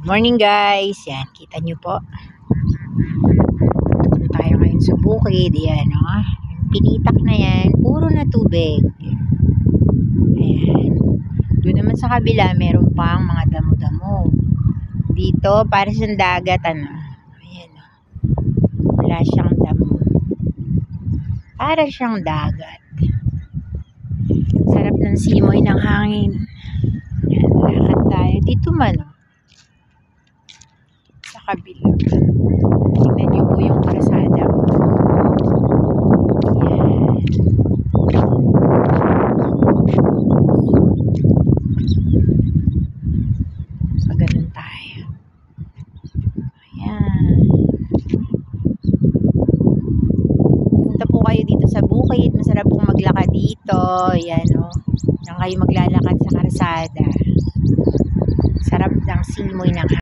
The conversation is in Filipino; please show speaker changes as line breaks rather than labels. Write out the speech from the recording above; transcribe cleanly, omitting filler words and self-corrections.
Morning guys, yan, kita nyo po. Punta tayo ngayon sa bukid, yan o. Yung pinitak na yan, puro na tubig. Ayan. Doon naman sa kabila, meron pang mga damo-damo. Dito, para sa dagat, ano. Ayan o. Wala siyang damo. Para siyang dagat. Sarap ng simoy ng hangin. Ayan, lakad tayo. Dito man o. Kabila. Tingnan niyo po yung kalsada. Ayan. So, ganun tayo. Ayan. Punta po kayo dito sa bukid. Masarap pong maglakad dito. Ayan o. Diyan kayo maglalakad sa kalsada. Sarap ng simoy ng